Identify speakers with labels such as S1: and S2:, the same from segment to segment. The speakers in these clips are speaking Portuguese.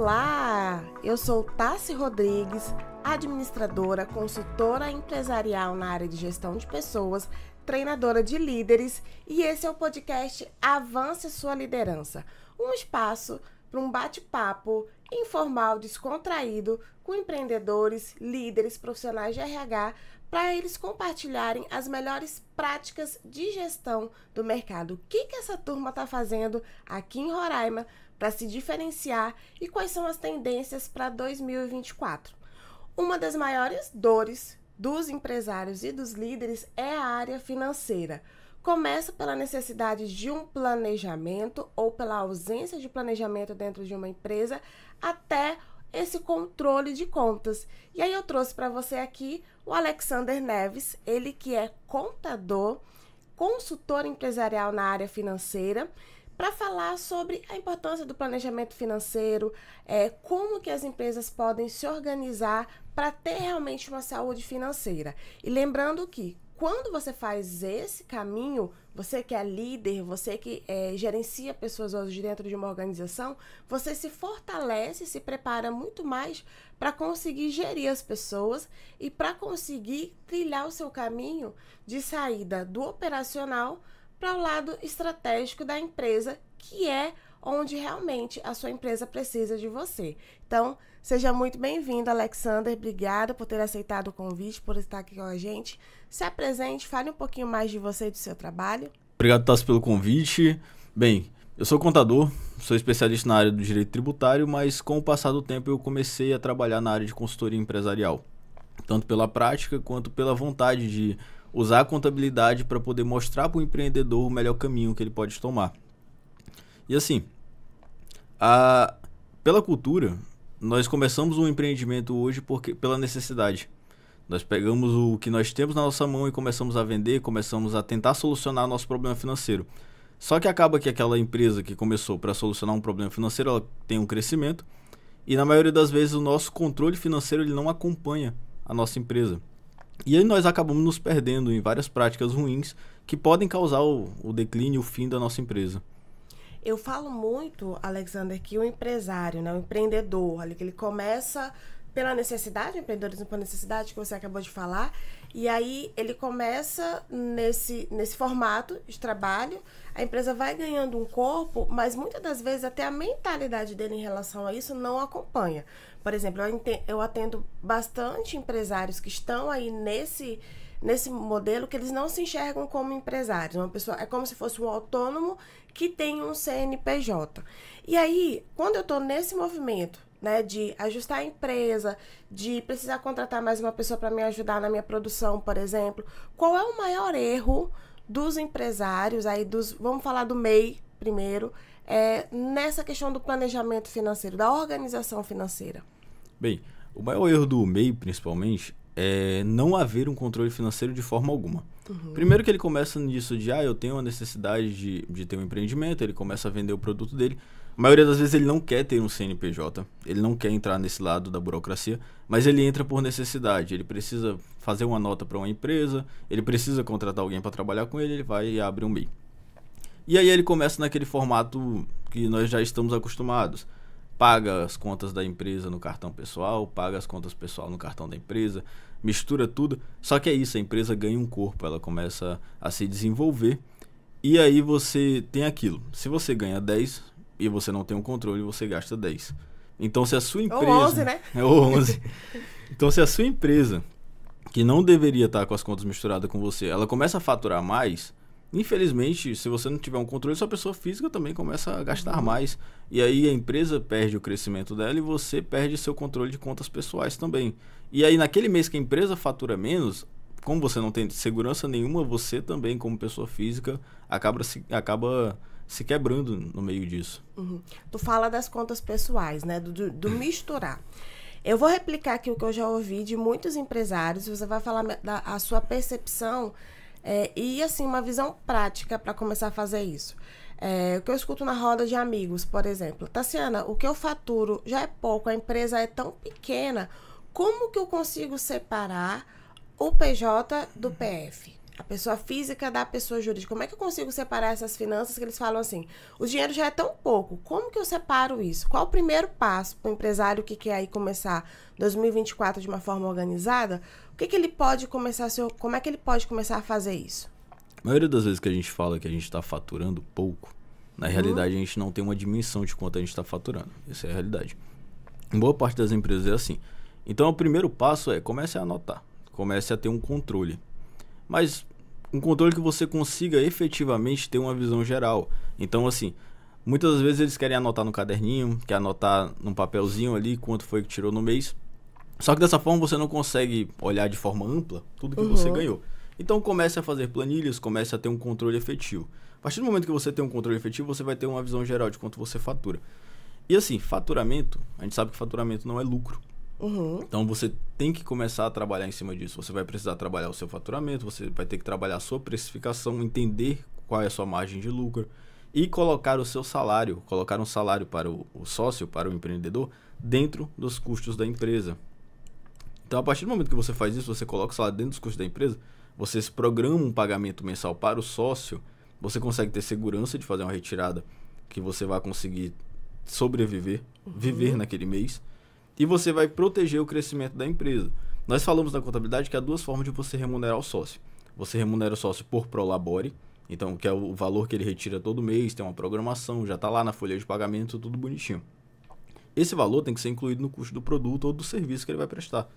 S1: Olá, eu sou Tassi Rodrigues, administradora, consultora empresarial na área de gestão de pessoas, treinadora de líderes, e esse é o podcast Avance Sua Liderança, um espaço para um bate-papo informal, descontraído, com empreendedores, líderes, profissionais de RH, para eles compartilharem as melhores práticas de gestão do mercado. O que essa turma está fazendo aqui em Roraima para se diferenciar e quais são as tendências para 2024. Uma das maiores dores dos empresários e dos líderes é a área financeira. Começa pela necessidade de um planejamento ou pela ausência de planejamento dentro de uma empresa até esse controle de contas. E aí eu trouxe para você aqui o Alexander Neves, ele que é contador, consultor empresarial na área financeira, para falar sobre a importância do planejamento financeiro, como que as empresas podem se organizar para ter realmente uma saúde financeira. E lembrando que quando você faz esse caminho, você que é líder, você que gerencia pessoas hoje dentro de uma organização, você se fortalece, se prepara muito mais para conseguir gerir as pessoas e para conseguir trilhar o seu caminho de saída do operacional para o lado estratégico da empresa, que é onde realmente a sua empresa precisa de você. Então, seja muito bem-vindo, Alexander. Obrigada por ter aceitado o convite, por estar aqui com a gente. Se apresente, fale um pouquinho mais de você e do seu trabalho.
S2: Obrigado, Tassi, pelo convite. Bem, eu sou contador, sou especialista na área do direito tributário, mas com o passar do tempo eu comecei a trabalhar na área de consultoria empresarial, tanto pela prática quanto pela vontade de usar a contabilidade para poder mostrar para o empreendedor o melhor caminho que ele pode tomar. E assim, pela cultura, nós começamos um empreendimento hoje pela necessidade. Nós pegamos o que nós temos na nossa mão e começamos a vender, começamos a tentar solucionar nosso problema financeiro. Só que acaba que aquela empresa que começou para solucionar um problema financeiro, ela tem um crescimento e na maioria das vezes o nosso controle financeiro ele não acompanha a nossa empresa. E aí nós acabamos nos perdendo em várias práticas ruins que podem causar o declínio e o fim da nossa empresa.
S1: Eu falo muito, Alexander, que o empresário, né, o empreendedor, ali, que ele começa pela necessidade, o empreendedorismo pela necessidade que você acabou de falar, e aí ele começa nesse formato de trabalho, a empresa vai ganhando um corpo, mas muitas das vezes até a mentalidade dele em relação a isso não acompanha. Por exemplo, eu atendo bastante empresários que estão aí nesse modelo que eles não se enxergam como empresários. Uma pessoa é como se fosse um autônomo que tem um CNPJ. E aí, quando eu estou nesse movimento, né, de ajustar a empresa, de precisar contratar mais uma pessoa para me ajudar na minha produção, por exemplo, qual é o maior erro dos empresários, vamos falar do MEI primeiro, nessa questão do planejamento financeiro, da organização financeira?
S2: Bem, o maior erro do MEI, principalmente, é não haver um controle financeiro de forma alguma. Primeiro que ele começa nisso de, eu tenho uma necessidade de ter um empreendimento, ele começa a vender o produto dele. A maioria das vezes ele não quer ter um CNPJ, ele não quer entrar nesse lado da burocracia, mas ele entra por necessidade. Ele precisa fazer uma nota para uma empresa, ele precisa contratar alguém para trabalhar com ele, ele vai e abre um MEI. E aí ele começa naquele formato que nós já estamos acostumados. Paga as contas da empresa no cartão pessoal, paga as contas pessoal no cartão da empresa, mistura tudo. Só que é isso, a empresa ganha um corpo, ela começa a se desenvolver e aí você tem aquilo. Se você ganha 10 e você não tem um controle, você gasta 10. Então se a sua empresa...
S1: Ou 11, né?
S2: Ou 11. Então se a sua empresa, que não deveria estar com as contas misturadas com você, ela começa a faturar mais... Infelizmente, se você não tiver um controle, sua pessoa física também começa a gastar mais. E aí a empresa perde o crescimento dela e você perde seu controle de contas pessoais também. E aí naquele mês que a empresa fatura menos, como você não tem segurança nenhuma, você também, como pessoa física, acaba se quebrando no meio disso.
S1: Tu fala das contas pessoais, né? Do misturar. Eu vou replicar aqui o que eu já ouvi de muitos empresários. Você vai falar a sua percepção... e assim, uma visão prática para começar a fazer isso. O que eu escuto na roda de amigos, por exemplo. Tassiana, o que eu faturo já é pouco, a empresa é tão pequena, como que eu consigo separar o PJ do PF? A pessoa física da pessoa jurídica. Como é que eu consigo separar essas finanças que eles falam assim? O dinheiro já é tão pouco. Como que eu separo isso? Qual o primeiro passo para o empresário que quer aí começar 2024 de uma forma organizada? O que ele pode começar, como é que ele pode começar a fazer isso?
S2: A maioria das vezes que a gente fala que a gente está faturando pouco, na realidade a gente não tem uma dimensão de quanto a gente está faturando. Essa é a realidade. Em boa parte das empresas é assim. Então o primeiro passo é comece a anotar. Comece a ter um controle. Mas um controle que você consiga efetivamente ter uma visão geral. Então, assim, muitas das vezes eles querem anotar no caderninho, quer anotar num papelzinho ali quanto foi que tirou no mês. Só que dessa forma você não consegue olhar de forma ampla tudo que você ganhou. Então comece a fazer planilhas, comece a ter um controle efetivo. A partir do momento que você tem um controle efetivo, você vai ter uma visão geral de quanto você fatura. E assim, faturamento, a gente sabe que faturamento não é lucro. Então você tem que começar a trabalhar em cima disso. Você vai precisar trabalhar o seu faturamento, você vai ter que trabalhar a sua precificação, entender qual é a sua margem de lucro e colocar o seu salário, colocar um salário para o sócio, para o empreendedor, dentro dos custos da empresa. Então a partir do momento que você faz isso, você coloca o salário dentro dos custos da empresa, você se programa um pagamento mensal para o sócio, você consegue ter segurança de fazer uma retirada que você vai conseguir sobreviver, viver naquele mês. E você vai proteger o crescimento da empresa. Nós falamos na contabilidade que há duas formas de você remunerar o sócio. Você remunera o sócio por prolabore, então que é o valor que ele retira todo mês, tem uma programação, já está lá na folha de pagamento, tudo bonitinho. Esse valor tem que ser incluído no custo do produto ou do serviço que ele vai prestar.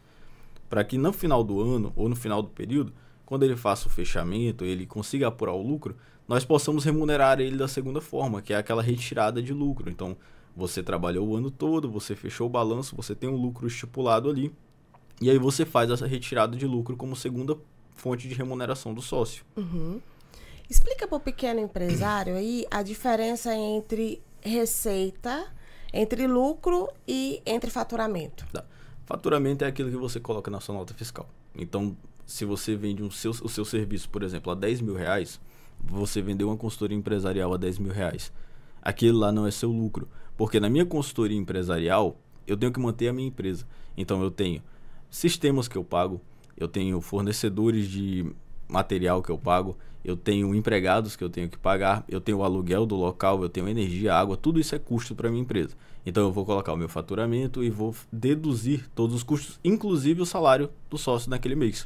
S2: Para que no final do ano ou no final do período, quando ele faça o fechamento, ele consiga apurar o lucro, nós possamos remunerar ele da segunda forma, que é aquela retirada de lucro. Então, você trabalhou o ano todo, você fechou o balanço, você tem um lucro estipulado ali, e aí você faz essa retirada de lucro como segunda fonte de remuneração do sócio.
S1: Explica para o pequeno empresário aí a diferença entre receita, entre lucro e entre faturamento.
S2: Tá. Faturamento é aquilo que você coloca na sua nota fiscal. Então, se você vende o seu serviço, por exemplo, a R$10.000, você vendeu uma consultoria empresarial a R$10.000. Aquele lá não é seu lucro. Porque na minha consultoria empresarial, eu tenho que manter a minha empresa. Então, eu tenho sistemas que eu pago, eu tenho fornecedores de material que eu pago, eu tenho empregados que eu tenho que pagar, eu tenho o aluguel do local, eu tenho energia, água, tudo isso é custo para a minha empresa. Então, eu vou colocar o meu faturamento e vou deduzir todos os custos, inclusive o salário do sócio naquele mês.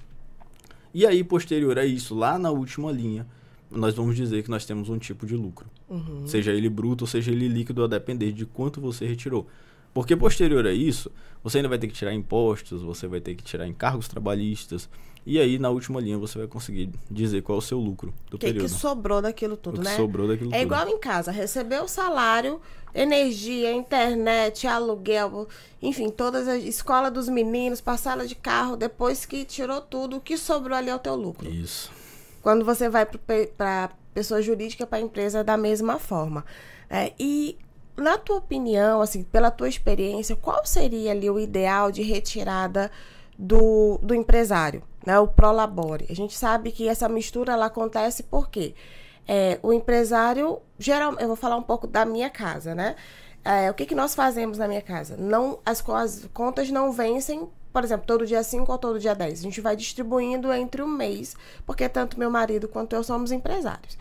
S2: E aí, posterior a isso, lá na última linha, nós vamos dizer que nós temos um tipo de lucro. Seja ele bruto ou seja ele líquido, a depender de quanto você retirou. Porque posterior a isso, você ainda vai ter que tirar impostos, você vai ter que tirar encargos trabalhistas, e aí na última linha você vai conseguir dizer qual é o seu lucro do período.
S1: O que sobrou daquilo tudo, né?
S2: Sobrou daquilo tudo.
S1: É igual em casa, recebeu o salário, energia, internet, aluguel, enfim, todas as escola dos meninos, parcela de carro, depois que tirou tudo, o que sobrou ali é o teu lucro.
S2: Isso.
S1: Quando você vai para pessoa jurídica, para a empresa, é da mesma forma. E, na tua opinião, assim, pela tua experiência, qual seria ali o ideal de retirada do empresário, né? O prolabore. A gente sabe que essa mistura ela acontece porque o empresário, eu vou falar um pouco da minha casa, né? O que nós fazemos na minha casa? As contas não vencem, por exemplo, todo dia 5 ou todo dia 10. A gente vai distribuindo entre o mês, porque tanto meu marido quanto eu somos empresários.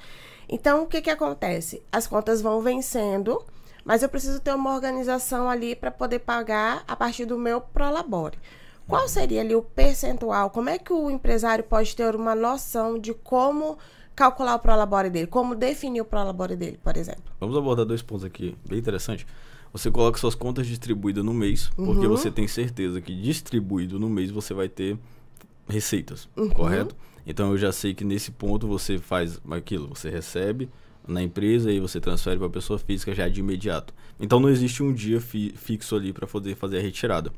S1: Então, o que acontece? As contas vão vencendo, mas eu preciso ter uma organização ali para poder pagar a partir do meu prolabore. Qual seria ali o percentual? Como é que o empresário pode ter uma noção de como calcular o prolabore dele? Como definir o prolabore dele, por exemplo?
S2: Vamos abordar dois pontos aqui, bem interessante. Você coloca suas contas distribuídas no mês, porque você tem certeza que distribuído no mês você vai ter receitas, correto? Então eu já sei que nesse ponto você faz aquilo, você recebe na empresa e você transfere para a pessoa física já de imediato. Então não existe um dia fixo ali para poder fazer a retirada,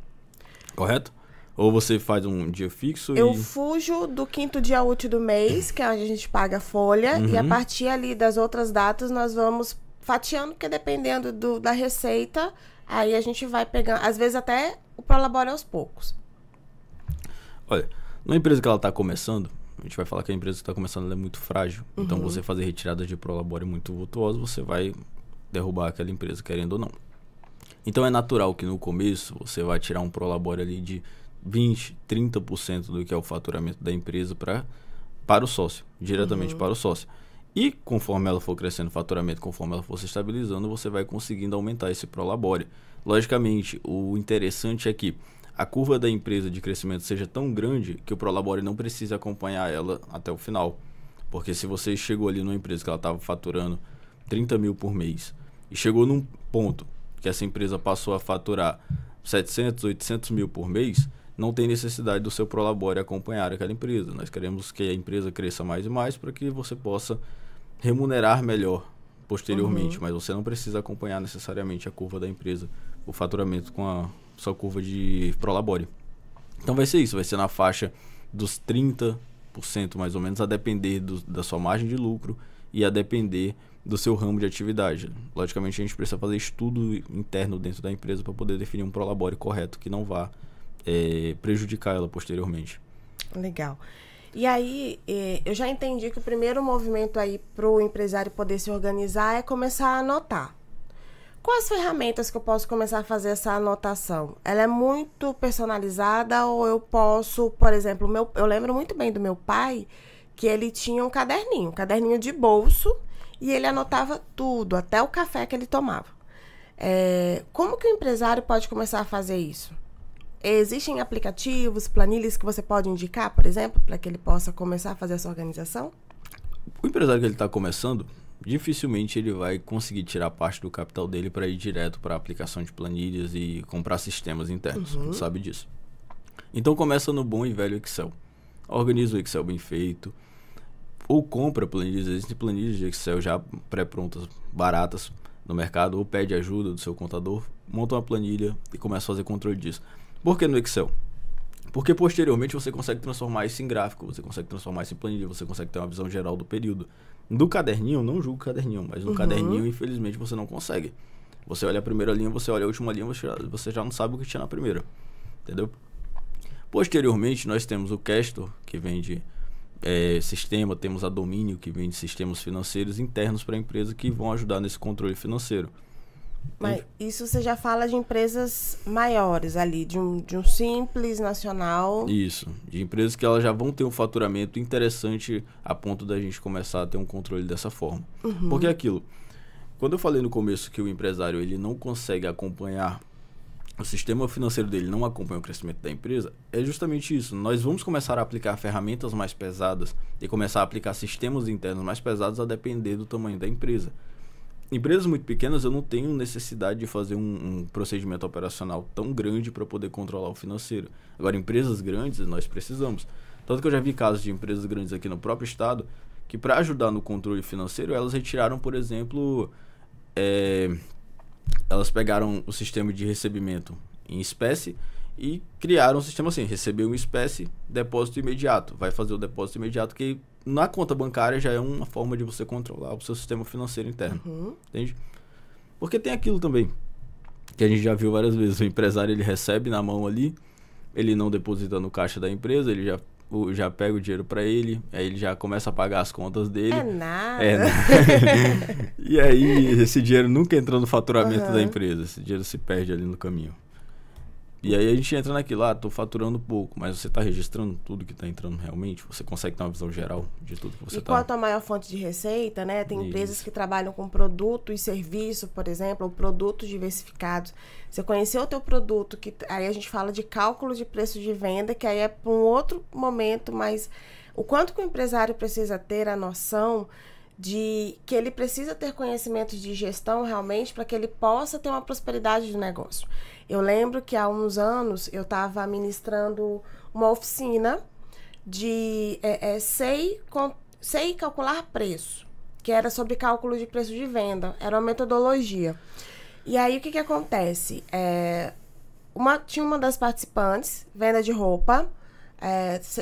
S2: correto? Ou você faz um dia fixo
S1: Eu fujo do 5º dia útil do mês, que é onde a gente paga a folha, e a partir ali das outras datas nós vamos fatiando, porque dependendo da receita, aí a gente vai pegando, às vezes até o prolabore aos poucos.
S2: Olha, numa empresa que ela está começando, a gente vai falar que a empresa que está começando ela é muito frágil, então você fazer retirada de prolabore muito vultuosa, você vai derrubar aquela empresa, querendo ou não. Então é natural que no começo você vai tirar um prolabore ali de 20%, 30% do que é o faturamento da empresa para para o sócio, diretamente para o sócio. E conforme ela for crescendo o faturamento, conforme ela for se estabilizando, você vai conseguindo aumentar esse prolabore. Logicamente, o interessante é que a curva da empresa de crescimento seja tão grande que o prolabore não precise acompanhar ela até o final. Porque se você chegou ali numa empresa que ela estava faturando 30 mil por mês e chegou num ponto que essa empresa passou a faturar 700, 800 mil por mês, não tem necessidade do seu prolabore acompanhar aquela empresa. Nós queremos que a empresa cresça mais e mais para que você possa remunerar melhor posteriormente, mas você não precisa acompanhar necessariamente a curva da empresa, o faturamento com a sua curva de prolabore. Então vai ser isso, vai ser na faixa dos 30% mais ou menos, a depender da sua margem de lucro e a depender do seu ramo de atividade. Logicamente a gente precisa fazer estudo interno dentro da empresa para poder definir um prolabore correto que não vá prejudicar ela posteriormente.
S1: Legal. E aí, eu já entendi que o primeiro movimento aí para o empresário poder se organizar é começar a anotar. Quais ferramentas que eu posso começar a fazer essa anotação? Ela é muito personalizada ou eu posso, por exemplo, eu lembro muito bem do meu pai, que ele tinha um caderninho de bolso, e ele anotava tudo, até o café que ele tomava. Como que o empresário pode começar a fazer isso? Existem aplicativos, planilhas que você pode indicar, por exemplo, para que ele possa começar a fazer essa organização?
S2: O empresário que ele está começando, dificilmente ele vai conseguir tirar parte do capital dele para ir direto para a aplicação de planilhas e comprar sistemas internos. A gente sabe disso. Então começa no bom e velho Excel. Organiza o Excel bem feito. Ou compra planilhas. Existem planilhas de Excel já pré-prontas, baratas no mercado. Ou pede ajuda do seu contador, monta uma planilha e começa a fazer controle disso. Por que no Excel? Porque posteriormente você consegue transformar isso em gráfico, você consegue transformar isso em planilha, você consegue ter uma visão geral do período. No caderninho, não julgo o caderninho, mas no caderninho, infelizmente, você não consegue. Você olha a primeira linha, você olha a última linha, você já não sabe o que tinha na primeira. Entendeu? Posteriormente, nós temos o Castor, que vende sistema, temos a Domínio, que vende sistemas financeiros internos para a empresa que vão ajudar nesse controle financeiro.
S1: Mas isso você já fala de empresas maiores ali, de um simples nacional.
S2: Isso, de empresas que elas já vão ter um faturamento interessante a ponto da gente começar a ter um controle dessa forma. Porque é aquilo, quando eu falei no começo que o empresário ele não consegue acompanhar, o sistema financeiro dele não acompanha o crescimento da empresa, é justamente isso. Nós vamos começar a aplicar ferramentas mais pesadas e começar a aplicar sistemas internos mais pesados a depender do tamanho da empresa. Empresas muito pequenas, eu não tenho necessidade de fazer um procedimento operacional tão grande para poder controlar o financeiro. Agora, empresas grandes, nós precisamos. Tanto que eu já vi casos de empresas grandes aqui no próprio estado, que para ajudar no controle financeiro, elas retiraram, por exemplo, elas pegaram o sistema de recebimento em espécie e criaram um sistema assim, recebeu em espécie, depósito imediato. Vai fazer o depósito imediato, que na conta bancária já é uma forma de você controlar o seu sistema financeiro interno. Entende? Porque tem aquilo também, que a gente já viu várias vezes. O empresário ele recebe na mão ali, ele não deposita no caixa da empresa, ele já pega o dinheiro para ele, aí ele já começa a pagar as contas dele.
S1: É nada.
S2: E aí esse dinheiro nunca entra no faturamento da empresa, esse dinheiro se perde ali no caminho. E aí a gente entra naquilo, tô faturando pouco, mas você está registrando tudo que está entrando realmente? Você consegue ter uma visão geral de tudo que você está...
S1: E qual a tua maior fonte de receita, né? Tem empresas que trabalham com produto e serviço, por exemplo, ou produtos diversificados. Você conheceu o teu produto, que aí a gente fala de cálculo de preço de venda, que aí é para um outro momento, mas o quanto que o empresário precisa ter a noção de que ele precisa ter conhecimentos de gestão realmente para que ele possa ter uma prosperidade de negócio. Eu lembro que há uns anos eu estava ministrando uma oficina de sei calcular preço, que era sobre cálculo de preço de venda, era uma metodologia. E aí o que acontece? Tinha uma das participantes, venda de roupa,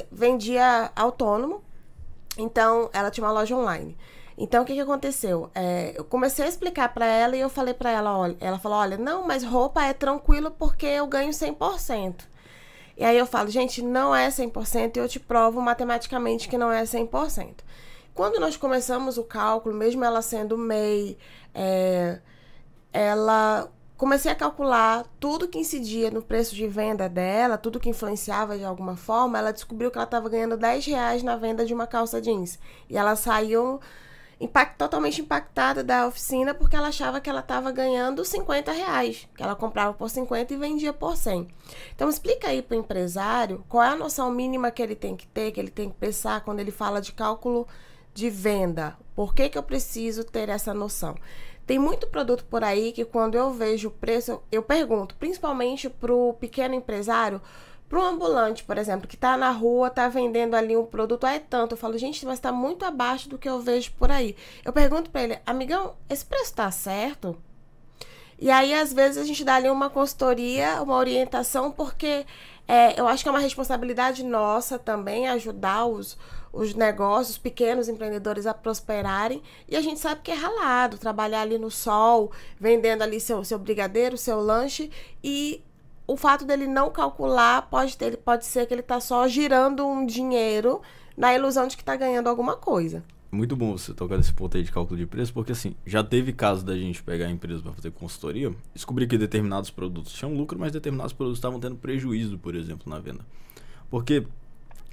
S1: vendia autônomo, então ela tinha uma loja online. Então, o que aconteceu? Eu comecei a explicar para ela e eu falei para ela, olha, ela falou, olha, não, mas roupa é tranquilo porque eu ganho 100%. E aí eu falo, gente, não é 100% e eu te provo matematicamente que não é 100%. Quando nós começamos o cálculo, mesmo ela sendo MEI, ela comecei a calcular tudo que incidia no preço de venda dela, tudo que influenciava de alguma forma. Ela descobriu que ela estava ganhando R$10 na venda de uma calça jeans. E ela saiu totalmente impactada da oficina porque ela achava que ela estava ganhando R$50, que ela comprava por 50 e vendia por 100. Então explica aí para o empresário qual é a noção mínima que ele tem que ter, que ele tem que pensar quando ele fala de cálculo de venda. Por que eu preciso ter essa noção? Tem muito produto por aí que quando eu vejo o preço, eu pergunto, principalmente para o pequeno empresário, para um ambulante, por exemplo, que está na rua, está vendendo ali um produto, é tanto. Eu falo, gente, mas está muito abaixo do que eu vejo por aí. Eu pergunto para ele, amigão, esse preço está certo? E aí, às vezes, a gente dá ali uma consultoria, uma orientação, porque eu acho que é uma responsabilidade nossa também ajudar os negócios, os pequenos empreendedores a prosperarem. E a gente sabe que é ralado, trabalhar ali no sol, vendendo ali seu brigadeiro, seu lanche. E o fato dele não calcular pode ser que ele está só girando um dinheiro na ilusão de que está ganhando alguma coisa.
S2: Muito bom você tocar nesse ponto aí de cálculo de preço, porque assim, já teve caso da gente pegar a empresa para fazer consultoria, descobrir que determinados produtos tinham lucro, mas determinados produtos estavam tendo prejuízo, por exemplo, na venda. Porque,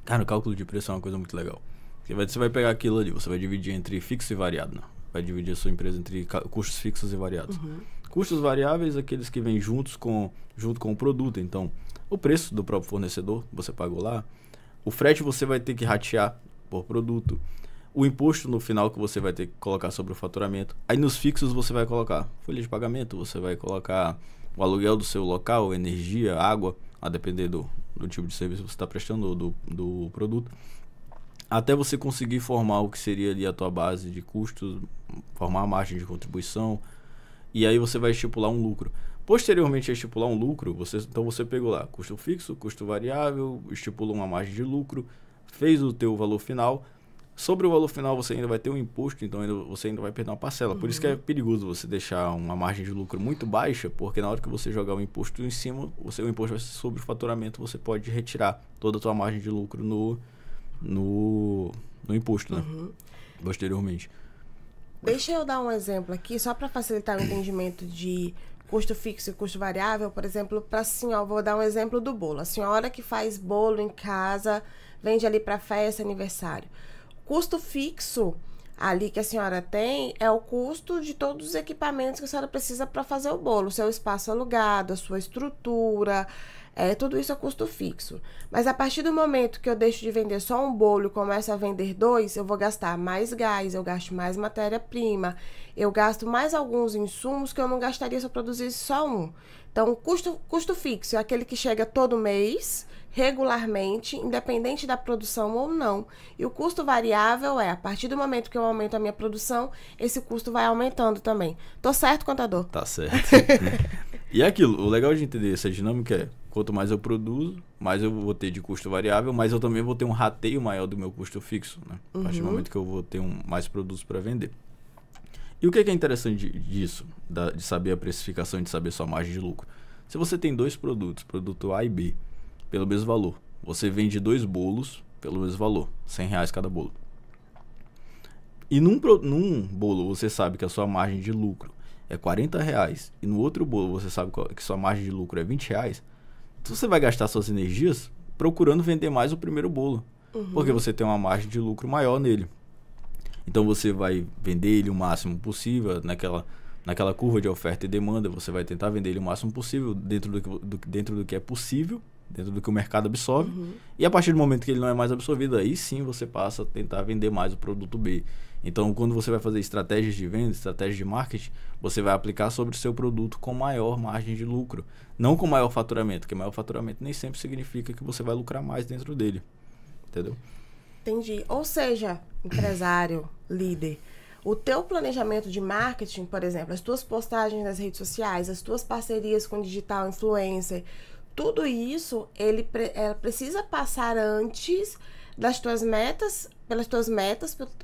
S2: cara, o cálculo de preço é uma coisa muito legal. Você vai pegar aquilo ali, você vai dividir entre fixo e variável, né? Vai dividir a sua empresa entre custos fixos e variados.
S1: Uhum.
S2: Custos variáveis, aqueles que vêm junto com o produto. Então, o preço do próprio fornecedor, você pagou lá. O frete você vai ter que ratear por produto. O imposto no final que você vai ter que colocar sobre o faturamento. Aí nos fixos você vai colocar folha de pagamento, você vai colocar o aluguel do seu local, energia, água, a depender do tipo de serviço que você está prestando, do produto. Até você conseguir formar o que seria ali a tua base de custos, formar a margem de contribuição. E aí você vai estipular um lucro. Posteriormente a estipular um lucro, então você pegou lá custo fixo, custo variável, estipula uma margem de lucro, fez o teu valor final. Sobre o valor final você ainda vai ter um imposto, então você ainda vai perder uma parcela. Por isso que é perigoso você deixar uma margem de lucro muito baixa, porque na hora que você jogar o imposto em cima, o imposto vai ser sobre o faturamento, você pode retirar toda a tua margem de lucro no imposto, né? Posteriormente.
S1: Deixa eu dar um exemplo aqui, só para facilitar o entendimento de custo fixo e custo variável. Por exemplo, para a senhora, vou dar um exemplo do bolo. A senhora que faz bolo em casa, vende ali para festa, aniversário. Custo fixo ali que a senhora tem é o custo de todos os equipamentos que a senhora precisa para fazer o bolo. O seu espaço alugado, a sua estrutura, tudo isso é custo fixo. Mas a partir do momento que eu deixo de vender só um bolo e começo a vender 2, eu vou gastar mais gás, eu gasto mais matéria-prima, eu gasto mais alguns insumos que eu não gastaria se eu produzisse só um. Então, custo fixo é aquele que chega todo mês, regularmente, independente da produção ou não. E o custo variável a partir do momento que eu aumento a minha produção, esse custo vai aumentando também. Tô certo, contador?
S2: Tá certo. E é aquilo, o legal de entender essa dinâmica é, quanto mais eu produzo, mais eu vou ter de custo variável, mas eu também vou ter um rateio maior do meu custo fixo, né? A partir do momento que eu vou ter mais produtos para vender. E o que é interessante disso, de saber a precificação, de saber sua margem de lucro? Se você tem 2 produtos, produto A e B, pelo mesmo valor, você vende 2 bolos pelo mesmo valor, R$100 cada bolo. E num bolo você sabe que a sua margem de lucro é R$40 e no outro bolo você sabe que sua margem de lucro é R$20, então você vai gastar suas energias procurando vender mais o primeiro bolo, porque você tem uma margem de lucro maior nele. Então você vai vender ele o máximo possível, naquela curva de oferta e demanda, você vai tentar vender ele o máximo possível dentro do que é possível, dentro do que o mercado absorve. E a partir do momento que ele não é mais absorvido, aí sim você passa a tentar vender mais o produto B. Então, quando você vai fazer estratégias de venda, estratégias de marketing, você vai aplicar sobre o seu produto com maior margem de lucro, não com maior faturamento, porque maior faturamento nem sempre significa que você vai lucrar mais dentro dele. Entendeu?
S1: Entendi. Ou seja, empresário, líder, o teu planejamento de marketing, por exemplo, as tuas postagens nas redes sociais, as tuas parcerias com digital influencer, tudo isso, ela precisa passar antes das tuas metas,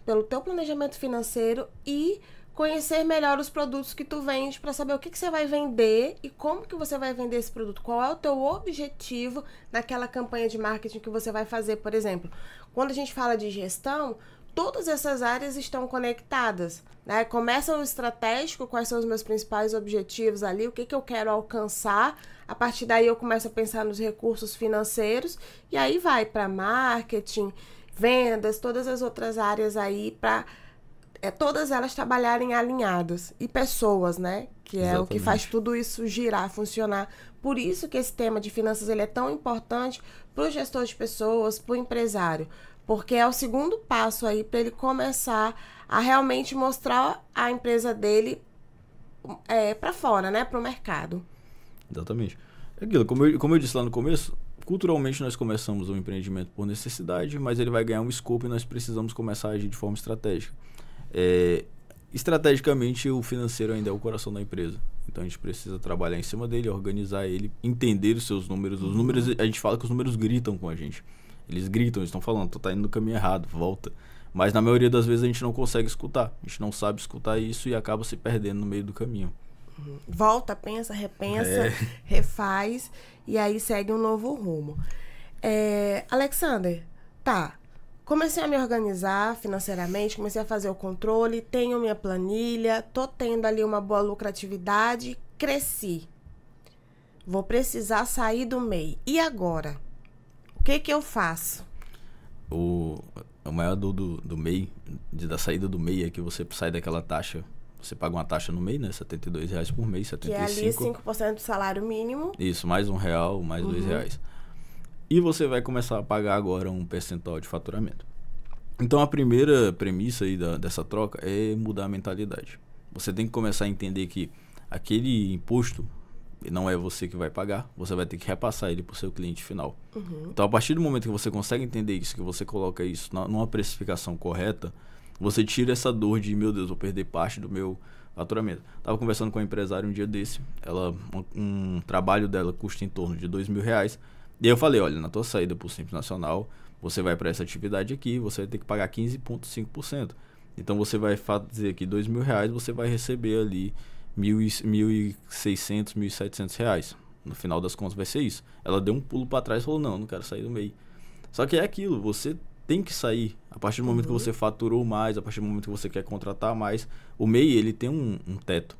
S1: pelo teu planejamento financeiro e conhecer melhor os produtos que tu vende para saber o que você vai vender e como que você vai vender esse produto. Qual é o teu objetivo naquela campanha de marketing que você vai fazer, por exemplo. Quando a gente fala de gestão, todas essas áreas estão conectadas, né? Começa no estratégico, quais são os meus principais objetivos ali, o que que eu quero alcançar. A partir daí eu começo a pensar nos recursos financeiros e aí vai para marketing, vendas, todas as outras áreas aí para todas elas trabalharem alinhadas. E pessoas, né? Que é Exatamente. O que faz tudo isso girar, funcionar. Por isso que esse tema de finanças ele é tão importante para o gestor de pessoas, para o empresário. Porque é o segundo passo aí para ele começar a realmente mostrar a empresa dele para fora, né? Para o mercado.
S2: Exatamente. É aquilo, como eu disse lá no começo, culturalmente nós começamos um empreendimento por necessidade, mas ele vai ganhar um escopo e nós precisamos começar a agir de forma estratégica. Estrategicamente, o financeiro ainda é o coração da empresa. Então, a gente precisa trabalhar em cima dele, organizar ele, entender os seus números. Os números, a gente fala que os números gritam com a gente. Eles gritam, eles estão falando, tu tá indo no caminho errado, volta. Mas, na maioria das vezes, a gente não consegue escutar. A gente não sabe escutar isso e acaba se perdendo no meio do caminho.
S1: Volta, pensa, repensa, refaz e aí segue um novo rumo. Alexander, tá. Comecei a me organizar financeiramente, comecei a fazer o controle, tenho minha planilha, tô tendo ali uma boa lucratividade, cresci. Vou precisar sair do MEI. E agora? O que que eu faço?
S2: O maior do MEI, da saída do MEI, é que você sai daquela taxa. Você paga uma taxa no MEI, né? R$72 por mês, 75.
S1: Que é ali 5% do salário mínimo.
S2: Isso, mais R$1, mais R$2. E você vai começar a pagar agora um percentual de faturamento. Então, a primeira premissa aí dessa troca é mudar a mentalidade. Você tem que começar a entender que aquele imposto não é você que vai pagar, você vai ter que repassar ele para o seu cliente final. Então, a partir do momento que você consegue entender isso, que você coloca isso numa precificação correta, você tira essa dor de, meu Deus, vou perder parte do meu faturamento. Estava conversando com uma empresária um dia desse, um trabalho dela custa em torno de R$2.000. E aí eu falei, olha, na tua saída para o Simples Nacional, você vai para essa atividade aqui, você vai ter que pagar 15,5%. Então, você vai fazer aqui R$2.000, você vai receber ali R$1.600, R$1.700. No final das contas vai ser isso. Ela deu um pulo para trás e falou, não quero sair do MEI. Só que é aquilo, você tem que sair. A partir do momento que você faturou mais, a partir do momento que você quer contratar mais, o MEI ele tem um teto.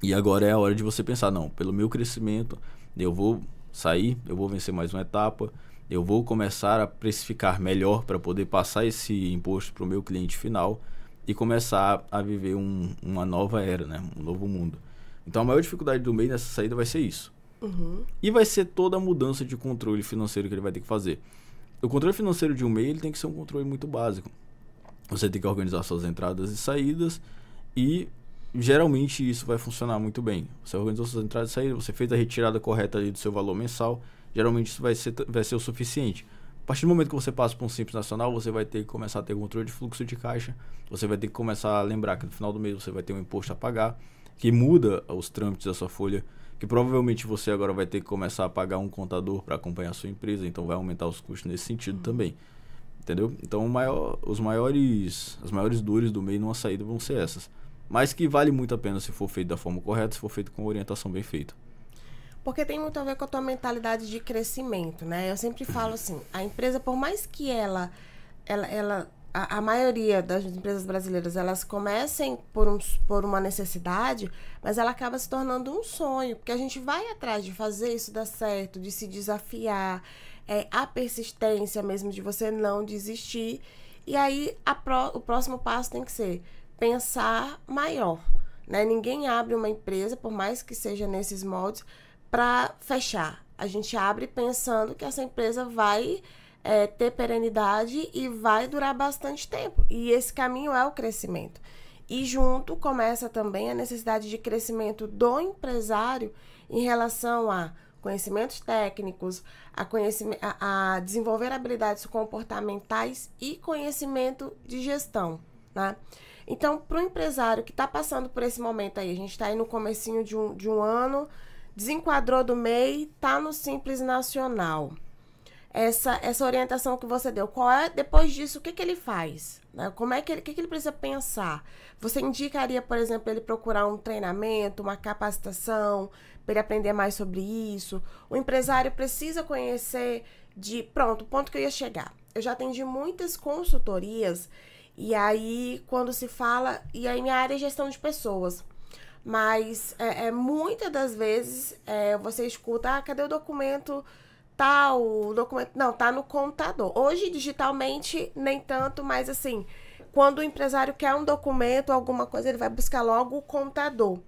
S2: E agora é a hora de você pensar, não, pelo meu crescimento, eu vou sair, eu vou vencer mais uma etapa, eu vou começar a precificar melhor para poder passar esse imposto para o meu cliente final e começar a viver uma nova era, né? Um novo mundo. Então, a maior dificuldade do MEI nessa saída vai ser isso. E vai ser toda a mudança de controle financeiro que ele vai ter que fazer. O controle financeiro de um MEI ele tem que ser um controle muito básico. Você tem que organizar suas entradas e saídas e geralmente isso vai funcionar muito bem. Você organizou suas entradas e saídas, você fez a retirada correta ali do seu valor mensal, geralmente isso vai ser o suficiente. A partir do momento que você passa para um Simples Nacional, você vai ter que começar a ter controle de fluxo de caixa, você vai ter que começar a lembrar que no final do mês você vai ter um imposto a pagar, que muda os trâmites da sua folha, que provavelmente você agora vai ter que começar a pagar um contador para acompanhar a sua empresa, então vai aumentar os custos nesse sentido também. Entendeu? Então as maiores dores do MEI numa saída vão ser essas. Mas que vale muito a pena se for feito da forma correta, se for feito com orientação bem feita.
S1: Porque tem muito a ver com a tua mentalidade de crescimento, né? Eu sempre falo assim, a empresa, por mais que a maioria das empresas brasileiras, elas comecem por uma necessidade, mas ela acaba se tornando um sonho, porque a gente vai atrás de fazer isso dar certo, de se desafiar, a persistência mesmo de você não desistir. E aí, o próximo passo tem que ser pensar maior, né? Ninguém abre uma empresa, por mais que seja nesses moldes, para fechar. A gente abre pensando que essa empresa vai ter perenidade e vai durar bastante tempo. E esse caminho é o crescimento. E junto começa também a necessidade de crescimento do empresário em relação a conhecimentos técnicos, a desenvolver habilidades comportamentais e conhecimento de gestão, né? Então, para o empresário que está passando por esse momento aí, a gente está aí no comecinho de um ano, desenquadrou do MEI, está no Simples Nacional. Essa orientação que você deu, depois disso, o que ele faz? Né? O que ele precisa pensar? Você indicaria, por exemplo, ele procurar um treinamento, uma capacitação, para ele aprender mais sobre isso? O empresário precisa conhecer pronto, o ponto que eu ia chegar. Eu já atendi muitas consultorias E aí, quando se fala... E aí, minha área é gestão de pessoas. Mas, muitas das vezes, você escuta, cadê o documento tal? O documento... Não, tá no contador. Hoje, digitalmente, nem tanto, mas assim, quando o empresário quer um documento, alguma coisa, ele vai buscar logo o contador.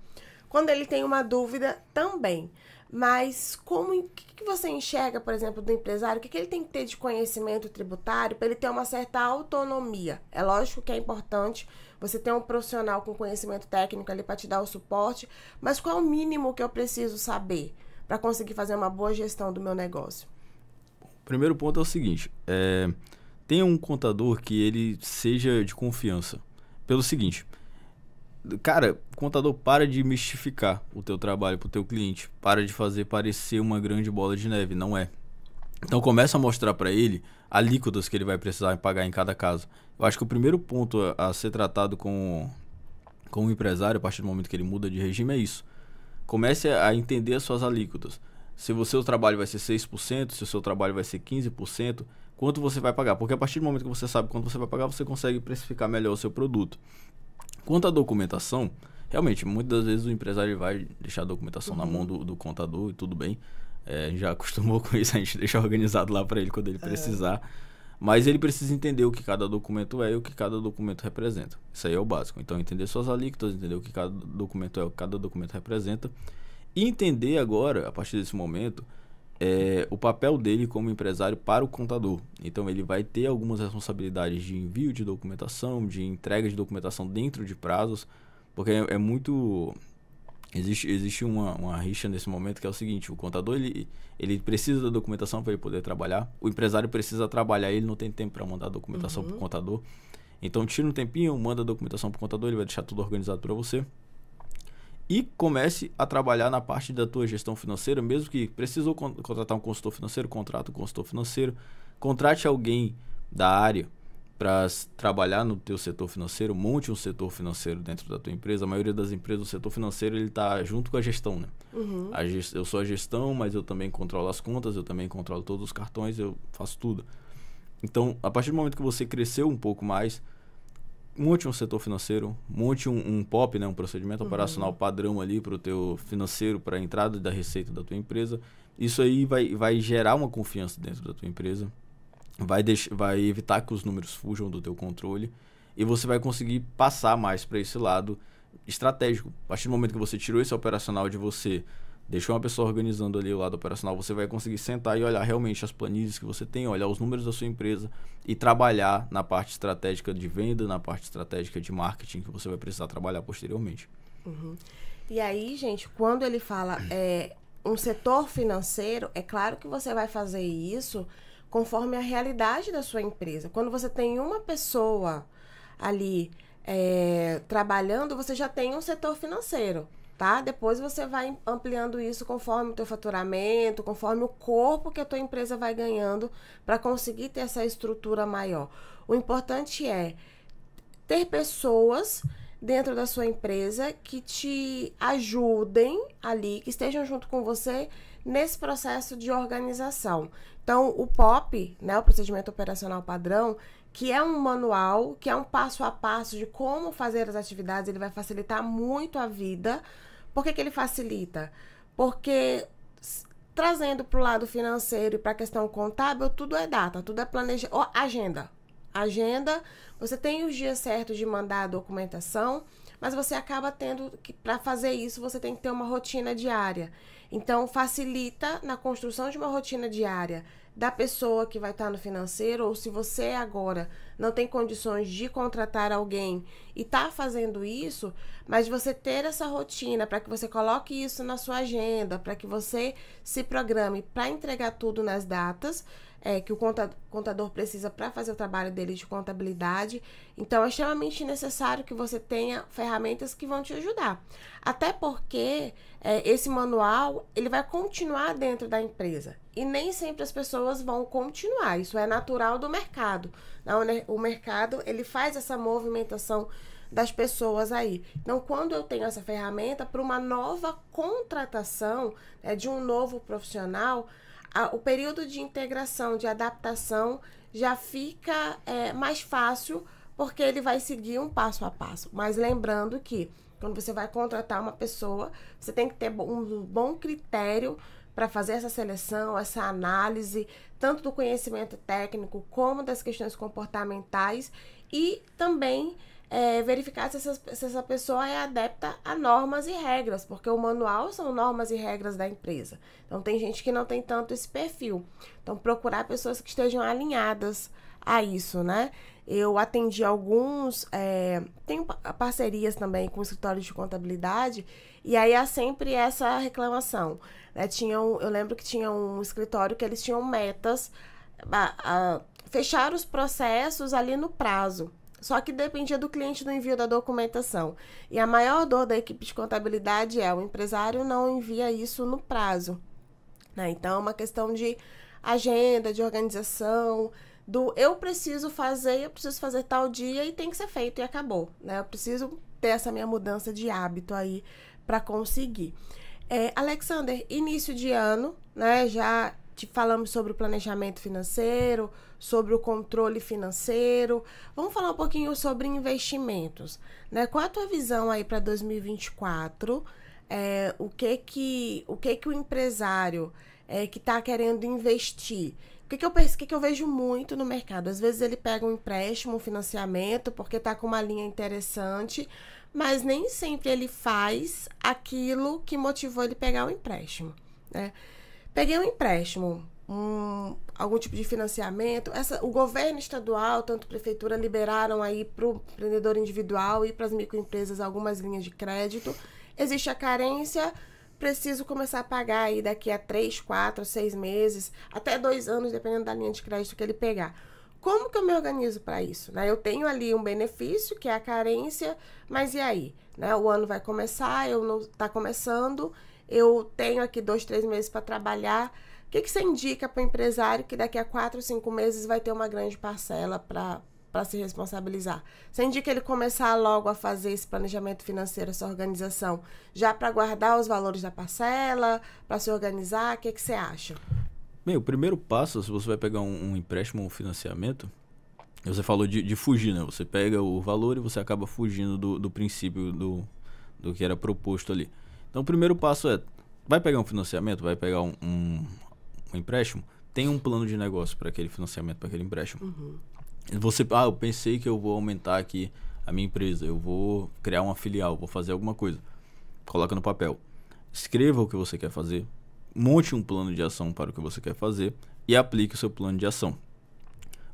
S1: Quando ele tem uma dúvida, também. Mas o que você enxerga, por exemplo, do empresário? O que ele tem que ter de conhecimento tributário para ele ter uma certa autonomia? É lógico que é importante você ter um profissional com conhecimento técnico ali para te dar o suporte, mas qual é o mínimo que eu preciso saber para conseguir fazer uma boa gestão do meu negócio?
S2: O primeiro ponto é o seguinte, tenha um contador que ele seja de confiança. Pelo seguinte... Cara, o contador, para de mistificar o teu trabalho pro teu cliente. Para de fazer parecer uma grande bola de neve. Não é. Então começa a mostrar para ele alíquotas que ele vai precisar pagar em cada caso. Eu acho que o primeiro ponto a ser tratado com o empresário, a partir do momento que ele muda de regime, é isso. Comece a entender as suas alíquotas. Se o seu trabalho vai ser 6%, se o seu trabalho vai ser 15%, quanto você vai pagar? Porque a partir do momento que você sabe quanto você vai pagar, você consegue precificar melhor o seu produto. Quanto à documentação, realmente, muitas das vezes o empresário vai deixar a documentação na mão do contador e tudo bem. A gente já acostumou com isso, a gente deixa organizado lá para ele quando ele precisar. Mas ele precisa entender o que cada documento é e o que cada documento representa. Isso aí é o básico. Então, entender suas alíquotas, entender o que cada documento é, o que cada documento representa. E entender agora, a partir desse momento, o papel dele como empresário para o contador. Então ele vai ter algumas responsabilidades de envio de documentação, de entrega de documentação dentro de prazos, porque existe uma rixa nesse momento, que é o seguinte: o contador ele precisa da documentação para ele poder trabalhar, o empresário precisa trabalhar, ele não tem tempo para mandar a documentação para o contador. Então tira um tempinho, manda a documentação para o contador, ele vai deixar tudo organizado para você. E comece a trabalhar na parte da tua gestão financeira, mesmo que precisou contratar um consultor financeiro, contrata um consultor financeiro, contrate alguém da área para trabalhar no teu setor financeiro, monte um setor financeiro dentro da tua empresa. A maioria das empresas, o setor financeiro, ele está junto com a gestão, né? Eu sou a gestão, mas eu também controlo as contas, eu também controlo todos os cartões, eu faço tudo. Então, a partir do momento que você cresceu um pouco mais, monte um setor financeiro, monte um POP, né, um procedimento operacional padrão ali para o teu financeiro, para a entrada da receita da tua empresa. Isso aí vai gerar uma confiança dentro da tua empresa, vai evitar que os números fujam do teu controle e você vai conseguir passar mais para esse lado estratégico. A partir do momento que você tirou esse operacional de você, deixou uma pessoa organizando ali o lado operacional, você vai conseguir sentar e olhar realmente as planilhas que você tem, olhar os números da sua empresa e trabalhar na parte estratégica de venda, na parte estratégica de marketing que você vai precisar trabalhar posteriormente.
S1: E aí, gente, quando ele fala um setor financeiro, é claro que você vai fazer isso conforme a realidade da sua empresa. Quando você tem uma pessoa ali trabalhando, você já tem um setor financeiro. Tá? Depois você vai ampliando isso conforme o teu faturamento, conforme o corpo que a tua empresa vai ganhando para conseguir ter essa estrutura maior. O importante é ter pessoas dentro da sua empresa que te ajudem ali, que estejam junto com você nesse processo de organização. Então, o POP, né, o Procedimento Operacional Padrão, que é um manual, que é um passo a passo de como fazer as atividades, ele vai facilitar muito a vida. Por que ele facilita? Porque trazendo para o lado financeiro e para a questão contábil, tudo é data, tudo é planejamento. Agenda. Agenda, você tem os dias certos de mandar a documentação, mas você acaba tendo que, para fazer isso, você tem que ter uma rotina diária. Então, facilita na construção de uma rotina diária da pessoa que vai estar no financeiro, ou se você agora não tem condições de contratar alguém e está fazendo isso, mas você ter essa rotina para que você coloque isso na sua agenda, para que você se programe para entregar tudo nas datas que o contador precisa para fazer o trabalho dele de contabilidade. Então, é extremamente necessário que você tenha ferramentas que vão te ajudar. Até porque esse manual, ele vai continuar dentro da empresa. E nem sempre as pessoas vão continuar. Isso é natural do mercado. O mercado, ele faz essa movimentação das pessoas aí. Então, quando eu tenho essa ferramenta para uma nova contratação de um novo profissional, o período de integração, de adaptação, já fica mais fácil, porque ele vai seguir um passo a passo. Mas lembrando que quando você vai contratar uma pessoa, você tem que ter um bom critério para fazer essa seleção, essa análise, tanto do conhecimento técnico como das questões comportamentais e também verificar se essa pessoa é adepta a normas e regras, porque o manual são normas e regras da empresa. Então, tem gente que não tem tanto esse perfil. Então, procurar pessoas que estejam alinhadas a isso, né? Eu atendi alguns, tenho parcerias também com escritórios de contabilidade, e aí há sempre essa reclamação, né? Eu lembro que tinha um escritório que eles tinham metas, fechar os processos ali no prazo. Só que dependia do cliente do envio da documentação. E a maior dor da equipe de contabilidade o empresário não envia isso no prazo, né? Então, é uma questão de agenda, de organização, eu preciso fazer tal dia e tem que ser feito e acabou, né? Eu preciso ter essa minha mudança de hábito aí para conseguir. Alexander, início de ano, né? Já falamos sobre o planejamento financeiro, sobre o controle financeiro. Vamos falar um pouquinho sobre investimentos, né? Qual a tua visão aí para 2024? O que o empresário que está querendo investir? O que eu vejo muito no mercado? Às vezes ele pega um empréstimo, um financiamento, porque está com uma linha interessante, mas nem sempre ele faz aquilo que motivou ele pegar o empréstimo, né? Peguei um empréstimo, algum tipo de financiamento. O governo estadual, tanto a prefeitura, liberaram aí para o empreendedor individual e para as microempresas algumas linhas de crédito. Existe a carência, preciso começar a pagar aí daqui a 3, 4, 6 meses, até 2 anos, dependendo da linha de crédito que ele pegar. Como que eu me organizo para isso, né? Eu tenho ali um benefício, que é a carência, mas e aí? Né? O ano vai começar, está começando, eu tenho aqui 2, 3 meses para trabalhar. O que você indica para o empresário que daqui a 4, 5 meses vai ter uma grande parcela para se responsabilizar? Você indica ele começar logo a fazer esse planejamento financeiro, essa organização, já para guardar os valores da parcela, para se organizar? O que você acha?
S2: Bem, o primeiro passo, se você vai pegar um empréstimo ou um financiamento, você falou de fugir, né? Você pega o valor e você acaba fugindo do princípio do que era proposto ali. Então, o primeiro passo vai pegar um financiamento, vai pegar um empréstimo, tem um plano de negócio para aquele financiamento, para aquele empréstimo.
S1: Uhum.
S2: Eu pensei que eu vou aumentar aqui a minha empresa, eu vou criar uma filial, vou fazer alguma coisa. Coloca no papel. Escreva o que você quer fazer, monte um plano de ação para o que você quer fazer e aplique o seu plano de ação.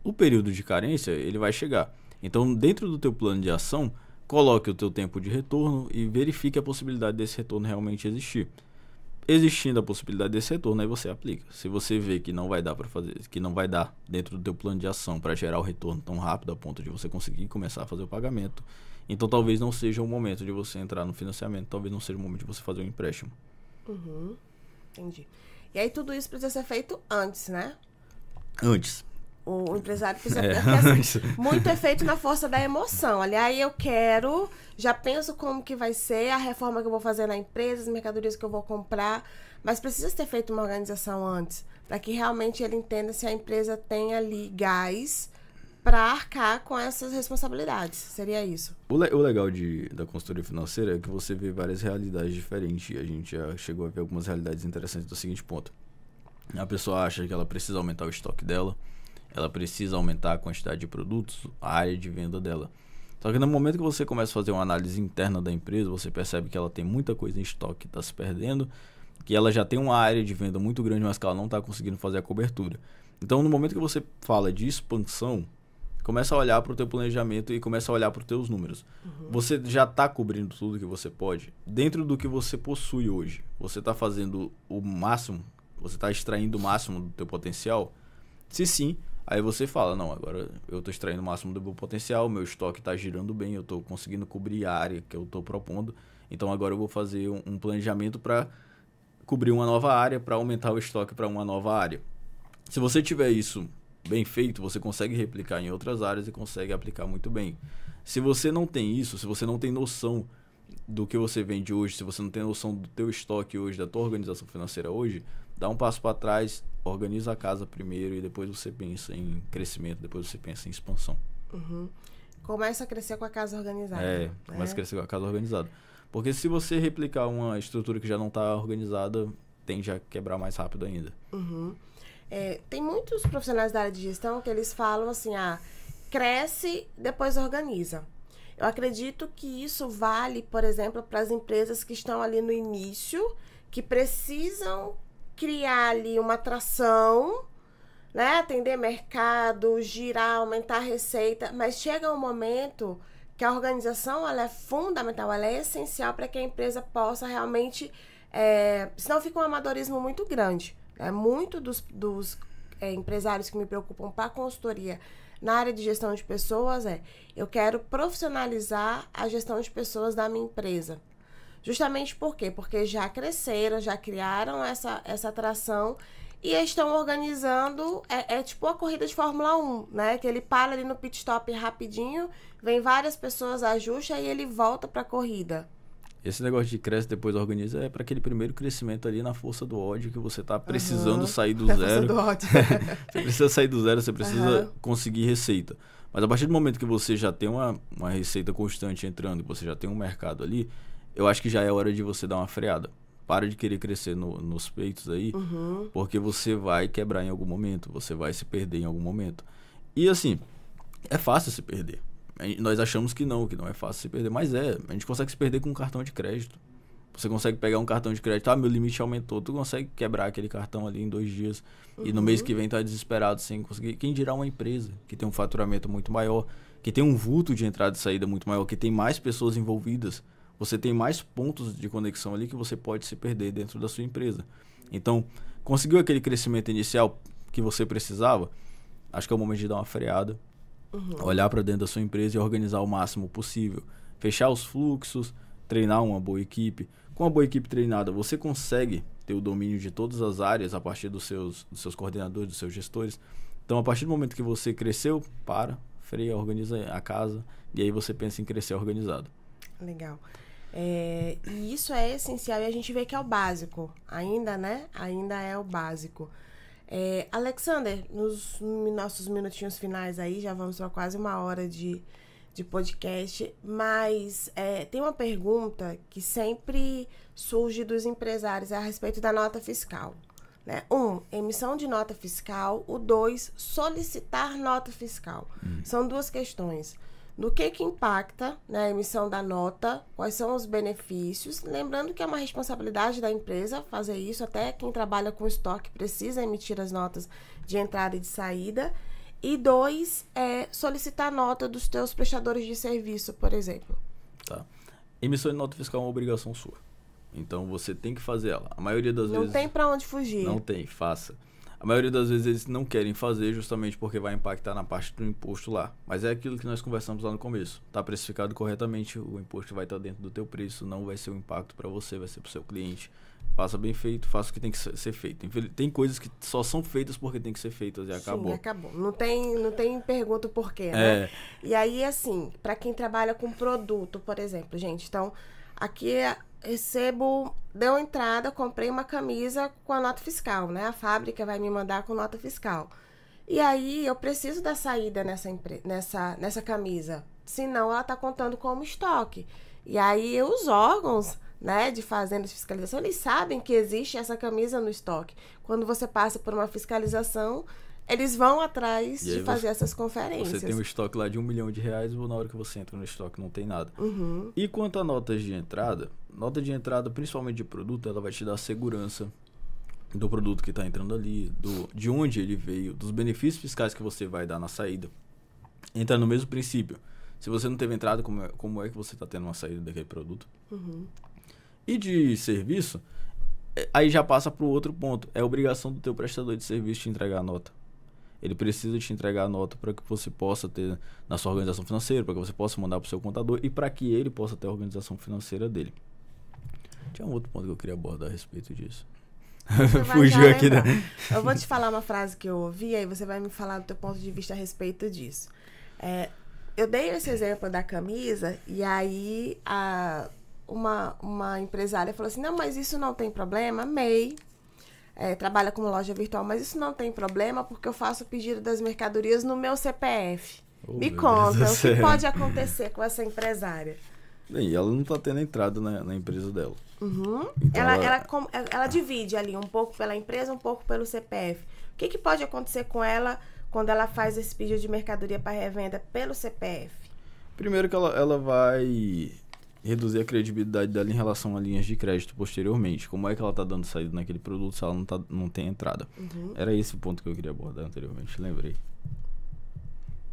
S2: O período de carência, ele vai chegar. Então, dentro do teu plano de ação, coloque o teu tempo de retorno e verifique a possibilidade desse retorno realmente existir. Existindo a possibilidade desse retorno, aí você aplica. Se você vê que não vai dar para fazer, que não vai dar dentro do teu plano de ação para gerar o retorno tão rápido a ponto de você conseguir começar a fazer o pagamento, então talvez não seja o momento de você entrar no financiamento, talvez não seja o momento de você fazer um empréstimo.
S1: Uhum. Entendi. E aí tudo isso precisa ser feito antes, né?
S2: Antes.
S1: O empresário precisa assim, muito é feito na força da emoção. Aliás, eu quero, já penso como que vai ser a reforma que eu vou fazer na empresa, as mercadorias que eu vou comprar, mas precisa ter feito uma organização antes, para que realmente ele entenda se a empresa tem ali gás para arcar com essas responsabilidades. Seria isso.
S2: O legal da consultoria financeira é que você vê várias realidades diferentes. A gente já chegou a ver algumas realidades interessantes do seguinte ponto. A pessoa acha que ela precisa aumentar o estoque dela, ela precisa aumentar a quantidade de produtos, a área de venda dela. Só que no momento que você começa a fazer uma análise interna da empresa, você percebe que ela tem muita coisa em estoque que está se perdendo, que ela já tem uma área de venda muito grande, mas que ela não está conseguindo fazer a cobertura. Então, no momento que você fala de expansão, começa a olhar para o teu planejamento e começa a olhar para os teus números. Uhum. Você já está cobrindo tudo que você pode. Dentro do que você possui hoje, você está fazendo o máximo, você está extraindo o máximo do teu potencial? Se sim, aí você fala, não, agora eu estou extraindo o máximo do meu potencial, meu estoque está girando bem, eu estou conseguindo cobrir a área que eu estou propondo, então agora eu vou fazer um planejamento para cobrir uma nova área, para aumentar o estoque para uma nova área. Se você tiver isso bem feito, você consegue replicar em outras áreas e consegue aplicar muito bem. Se você não tem isso, se você não tem noção do que você vende hoje, se você não tem noção do teu estoque hoje, da tua organização financeira hoje, dá um passo para trás, organiza a casa primeiro e depois você pensa em crescimento, depois você pensa em expansão.
S1: Uhum. começa a crescer com a casa organizada.
S2: Começa a crescer com a casa organizada. Porque se você replicar uma estrutura que já não está organizada, tende a quebrar mais rápido ainda.
S1: Uhum. Tem muitos profissionais da área de gestão que eles falam assim, cresce, depois organiza. Eu acredito que isso vale, por exemplo, para as empresas que estão ali no início, que precisam criar ali uma atração, né? Atender mercado, girar, aumentar a receita, mas chega um momento que a organização ela é fundamental, ela é essencial para que a empresa possa realmente... senão fica um amadorismo muito grande. Muito dos empresários que me preocupam para a consultoria na área de gestão de pessoas eu quero profissionalizar a gestão de pessoas da minha empresa. Justamente por quê? Porque já cresceram, já criaram essa atração e estão organizando, tipo a corrida de Fórmula 1, né? Que ele para ali no pit stop rapidinho, vem várias pessoas, ajusta e ele volta para a corrida.
S2: Esse negócio de cresce depois organiza é para aquele primeiro crescimento ali na força do ódio que você tá precisando sair do zero.
S1: Do ódio.
S2: Você precisa sair do zero, você precisa conseguir receita. Mas a partir do momento que você já tem uma receita constante entrando, você já tem um mercado ali, eu acho que já é hora de você dar uma freada. Para de querer crescer nos peitos aí, porque você vai quebrar em algum momento, você vai se perder em algum momento. E assim, é fácil se perder. Nós achamos que não é fácil se perder, mas a gente consegue se perder com um cartão de crédito. Você consegue pegar um cartão de crédito, meu limite aumentou, tu consegue quebrar aquele cartão ali em 2 dias, e no mês que vem tá desesperado sem conseguir. Quem dirá uma empresa que tem um faturamento muito maior, que tem um vulto de entrada e saída muito maior, que tem mais pessoas envolvidas, você tem mais pontos de conexão ali que você pode se perder dentro da sua empresa. Então, conseguiu aquele crescimento inicial que você precisava, acho que é o momento de dar uma freada, olhar para dentro da sua empresa e organizar o máximo possível. Fechar os fluxos, treinar uma boa equipe. Com uma boa equipe treinada, você consegue ter o domínio de todas as áreas a partir dos seus coordenadores, dos seus gestores. Então, a partir do momento que você cresceu, freia, organiza a casa e aí você pensa em crescer organizado.
S1: Legal. E isso é essencial e a gente vê que é o básico. Ainda, né? Ainda é o básico. Alexander, nos nossos minutinhos finais aí, já vamos para quase 1 hora de podcast, mas tem uma pergunta que sempre surge dos empresários a respeito da nota fiscal. Né? 1, emissão de nota fiscal. O 2, solicitar nota fiscal. São 2 questões. Do que impacta, né, a emissão da nota, quais são os benefícios. Lembrando que é uma responsabilidade da empresa fazer isso, até quem trabalha com estoque precisa emitir as notas de entrada e de saída. E 2, solicitar nota dos teus prestadores de serviço, por exemplo.
S2: Tá. Emissão de nota fiscal é uma obrigação sua. Então, você tem que fazer ela. A maioria das vezes...
S1: Não tem para onde fugir.
S2: Não tem, faça. A maioria das vezes eles não querem fazer justamente porque vai impactar na parte do imposto lá. Mas é aquilo que nós conversamos lá no começo. Está precificado corretamente, o imposto vai estar dentro do teu preço, não vai ser um impacto para você, vai ser para o seu cliente. Faça bem feito, faça o que tem que ser feito. Tem coisas que só são feitas porque tem que ser feitas e acabou.
S1: Sim, acabou. Não tem pergunta o porquê, né? E aí, assim, para quem trabalha com produto, por exemplo, gente, então, aqui deu entrada, comprei uma camisa com a nota fiscal, né? A fábrica vai me mandar com nota fiscal. E aí, eu preciso da saída nessa camisa, senão ela tá contando como estoque. E aí, os órgãos, né, de fazenda de fiscalização, eles sabem que existe essa camisa no estoque. Quando você passa por uma fiscalização, eles vão atrás de fazer essas conferências.
S2: Você tem um estoque lá de R$1 milhão, na hora que você entra no estoque não tem nada. E quanto a notas de entrada, principalmente de produto, ela vai te dar segurança do produto que está entrando ali, de onde ele veio, dos benefícios fiscais que você vai dar na saída. Entra no mesmo princípio. Se você não teve entrada, como é que você está tendo uma saída daquele produto? E de serviço, aí já passa para o outro ponto. É obrigação do teu prestador de serviço te entregar a nota. Ele precisa te entregar a nota para que você possa ter na sua organização financeira, para que você possa mandar para o seu contador e para que ele possa ter a organização financeira dele. Tinha um outro ponto que eu queria abordar a respeito disso. Fugiu aqui, né?
S1: Eu vou te falar uma frase que eu ouvi, aí você vai me falar do teu ponto de vista a respeito disso. Eu dei esse exemplo da camisa, e aí uma empresária falou assim, não, mas isso não tem problema, MEI, trabalha como loja virtual, mas isso não tem problema porque eu faço o pedido das mercadorias no meu CPF. Me conta, o que pode acontecer com essa empresária?
S2: Bem, ela não está tendo entrada na empresa dela.
S1: Uhum.
S2: Então
S1: Ela divide ali um pouco pela empresa, um pouco pelo CPF. O que pode acontecer com ela quando ela faz esse pedido de mercadoria para revenda pelo CPF?
S2: Primeiro que ela vai reduzir a credibilidade dela em relação a linhas de crédito posteriormente. Como é que ela está dando saída naquele produto se ela não tem entrada?
S1: Uhum.
S2: Era esse o ponto que eu queria abordar anteriormente, lembrei.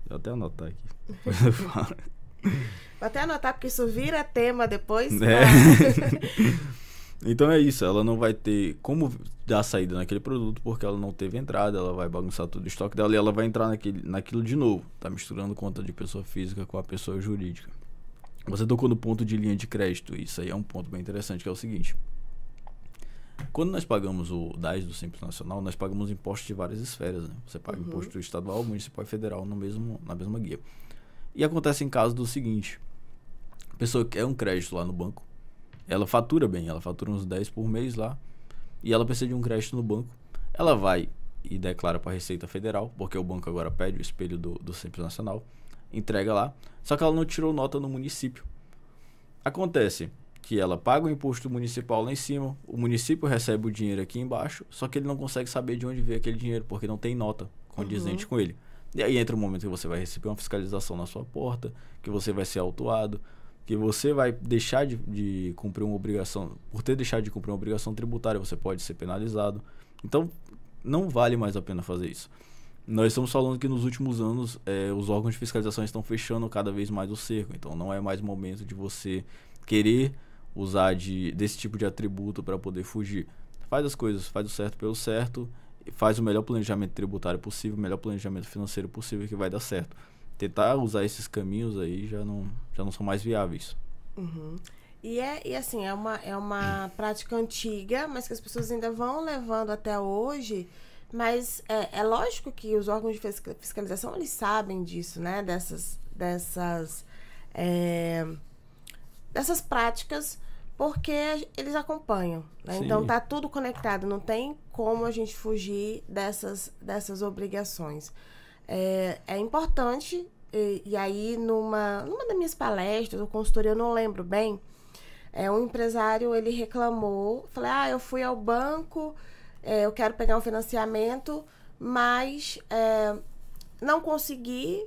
S2: Vou até anotar aqui.
S1: Vou até anotar, porque isso vira tema depois.
S2: Então é isso, ela não vai ter como dar saída naquele produto porque ela não teve entrada, ela vai bagunçar todo o estoque dela e ela vai entrar naquilo de novo. Tá misturando conta de pessoa física com a pessoa jurídica. Você tocou no ponto de linha de crédito, isso aí é um ponto bem interessante, que é o seguinte. Quando nós pagamos o DAS do Simples Nacional, nós pagamos impostos de várias esferas, né? Você paga imposto estadual, municipal e federal na mesma guia. E acontece em caso do seguinte: a pessoa quer um crédito lá no banco, ela fatura bem, ela fatura uns 10 por mês lá, e ela precisa de um crédito no banco. Ela vai e declara para a Receita Federal, porque o banco agora pede o espelho do Simples Nacional, entrega lá, só que ela não tirou nota no município. Acontece que ela paga o imposto municipal lá em cima, o município recebe o dinheiro aqui embaixo, só que ele não consegue saber de onde veio aquele dinheiro, porque não tem nota condizente com ele. E aí entra o momento que você vai receber uma fiscalização na sua porta, que você vai ser autuado, que você vai deixar de cumprir uma obrigação, por ter deixado de cumprir uma obrigação tributária, você pode ser penalizado. Então, não vale mais a pena fazer isso. Nós estamos falando que nos últimos anos, os órgãos de fiscalização estão fechando cada vez mais o cerco. Então, não é mais momento de você querer usar desse tipo de atributo para poder fugir. Faz as coisas, faz o certo pelo certo, faz o melhor planejamento tributário possível, o melhor planejamento financeiro possível, que vai dar certo. Tentar usar esses caminhos aí já não são mais viáveis.
S1: Uhum. E assim, é uma prática antiga, mas que as pessoas ainda vão levando até hoje. Mas é lógico que os órgãos de fiscalização, eles sabem disso, né? Dessas práticas, porque eles acompanham, né? Então tá tudo conectado, não tem como a gente fugir dessas obrigações. É importante, e aí numa das minhas palestras ou consultoria, eu não lembro bem, um empresário, ele reclamou, falei, eu fui ao banco, eu quero pegar um financiamento, mas não consegui.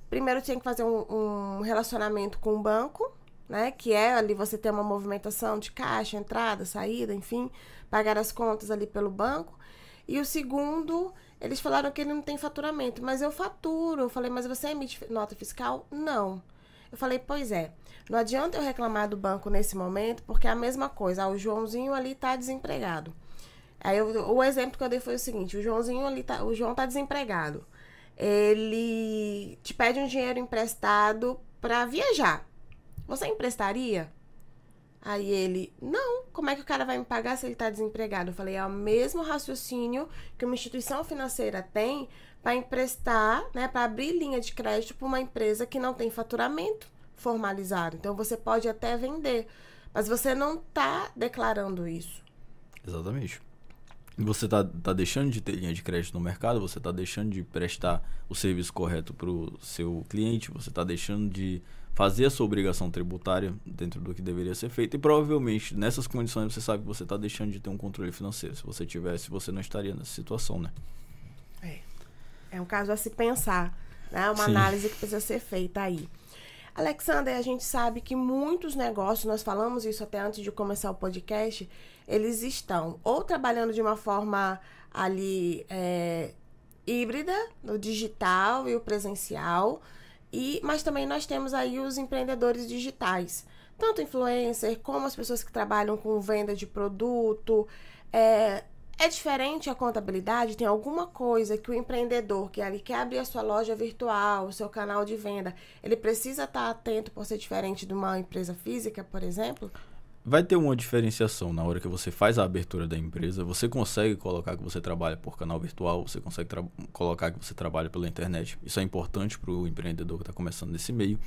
S1: Primeiro tinha que fazer um relacionamento com o banco, né? Que ali você ter uma movimentação de caixa, entrada, saída, enfim, pagar as contas ali pelo banco. E o segundo, eles falaram que ele não tem faturamento, mas eu faturo. Eu falei, mas você emite nota fiscal? Não. Eu falei, pois é, não adianta eu reclamar do banco nesse momento, porque é a mesma coisa. O Joãozinho ali tá desempregado. Aí o exemplo que eu dei foi o seguinte: o Joãozinho ali o João tá desempregado. Ele te pede um dinheiro emprestado para viajar. Você emprestaria? Aí ele, não, como é que o cara vai me pagar se ele tá desempregado? Eu falei, é o mesmo raciocínio que uma instituição financeira tem para emprestar, né, para abrir linha de crédito para uma empresa que não tem faturamento formalizado. Então você pode até vender, mas você não tá declarando isso.
S2: Exatamente. Você tá deixando de ter linha de crédito no mercado, você tá deixando de prestar o serviço correto para o seu cliente, você tá deixando de fazer a sua obrigação tributária dentro do que deveria ser feito, e provavelmente nessas condições você sabe que você está deixando de ter um controle financeiro. Se você tivesse, você não estaria nessa situação, né?
S1: É um caso a se pensar, né? Uma análise que precisa ser feita aí. Alexander, a gente sabe que muitos negócios, nós falamos isso até antes de começar o podcast, eles estão ou trabalhando de uma forma ali híbrida, no digital e o presencial, mas também nós temos aí os empreendedores digitais, tanto influencer como as pessoas que trabalham com venda de produto. É diferente a contabilidade? Tem alguma coisa que o empreendedor que ali quer abrir a sua loja virtual, o seu canal de venda, ele precisa estar atento por ser diferente de uma empresa física, por exemplo?
S2: Vai ter uma diferenciação na hora que você faz a abertura da empresa. Você consegue colocar que você trabalha por canal virtual, você consegue colocar que você trabalha pela internet. Isso é importante para o empreendedor que está começando nesse meio.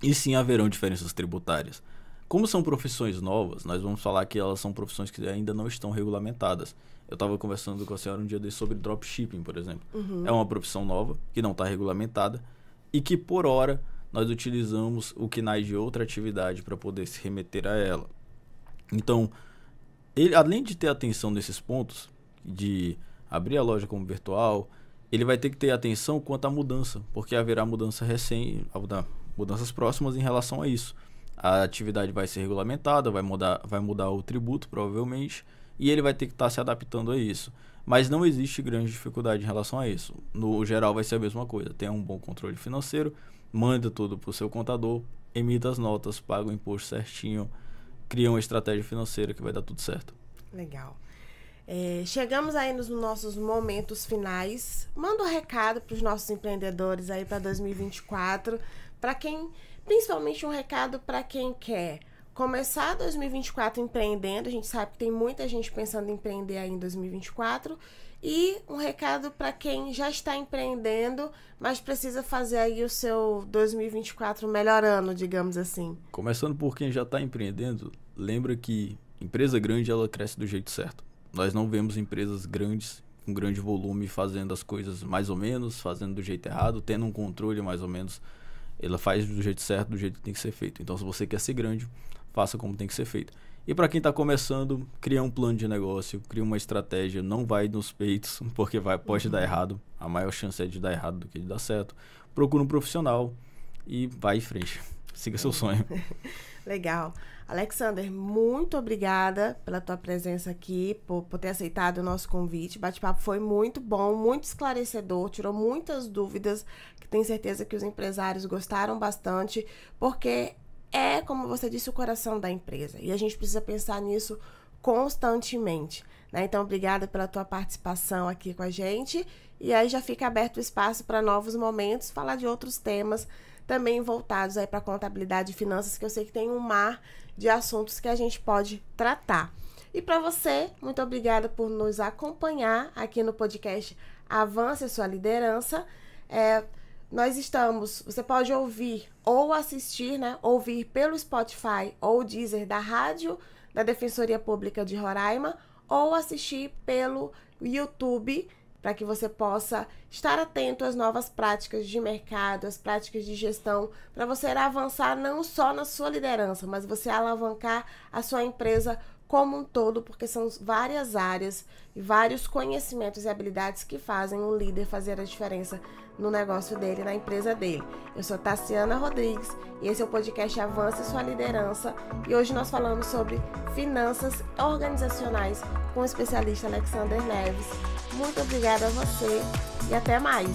S2: E sim, haverão diferenças tributárias. Como são profissões novas, nós vamos falar que elas são profissões que ainda não estão regulamentadas. Eu estava conversando com a senhora um dia desse sobre dropshipping, por exemplo. É uma profissão nova, que não está regulamentada. e que por hora nós utilizamos o KNAI de outra atividade para poder se remeter a ela. Então, ele, além de ter atenção nesses pontos, de abrir a loja como virtual, ele vai ter que ter atenção quanto à mudança, porque haverá mudanças próximas em relação a isso. A atividade vai ser regulamentada, vai mudar o tributo, provavelmente, e ele vai ter que estar se adaptando a isso. Mas não existe grande dificuldade em relação a isso. No geral, vai ser a mesma coisa. Tenha um bom controle financeiro, manda tudo para o seu contador, emita as notas, paga o imposto certinho, cria uma estratégia financeira que vai dar tudo certo.
S1: Legal. Chegamos aí nos nossos momentos finais. Manda um recado para os nossos empreendedores aí para 2024, principalmente um recado para quem quer começar 2024 empreendendo. A gente sabe que tem muita gente pensando em empreender aí em 2024. E um recado para quem já está empreendendo, mas precisa fazer aí o seu 2024 melhor ano, digamos assim.
S2: Começando por quem já está empreendendo, lembra que empresa grande ela cresce do jeito certo. Nós não vemos empresas grandes, com grande volume, fazendo as coisas mais ou menos, fazendo do jeito errado, tendo um controle mais ou menos. Ela faz do jeito certo, do jeito que tem que ser feito. Então, se você quer ser grande, faça como tem que ser feito. E para quem está começando, cria um plano de negócio, cria uma estratégia, não vai nos peitos, porque pode dar errado. A maior chance é de dar errado do que de dar certo. Procura um profissional e vai em frente. Siga seu sonho.
S1: Legal. Alexander, muito obrigada pela tua presença aqui, por ter aceitado o nosso convite. O bate-papo foi muito bom, muito esclarecedor, tirou muitas dúvidas, que tenho certeza que os empresários gostaram bastante, porque como você disse, o coração da empresa. E a gente precisa pensar nisso constantemente, né? Então, obrigada pela tua participação aqui com a gente. E aí já fica aberto o espaço para novos momentos, falar de outros temas também voltados aí para contabilidade e finanças, que eu sei que tem um mar de assuntos que a gente pode tratar. E para você, muito obrigada por nos acompanhar aqui no podcast Avance Sua Liderança. Você pode ouvir ou assistir, né? Ouvir pelo Spotify ou Deezer da rádio da Defensoria Pública de Roraima, ou assistir pelo YouTube, para que você possa estar atento às novas práticas de mercado, às práticas de gestão, para você avançar não só na sua liderança, mas você alavancar a sua empresa como um todo, porque são várias áreas e vários conhecimentos e habilidades que fazem um líder fazer a diferença no negócio dele, na empresa dele. Eu sou Tassiana Rodrigues e esse é o podcast Avance Sua Liderança, e hoje nós falamos sobre finanças organizacionais com o especialista Alexander Neves. Muito obrigada a você e até mais!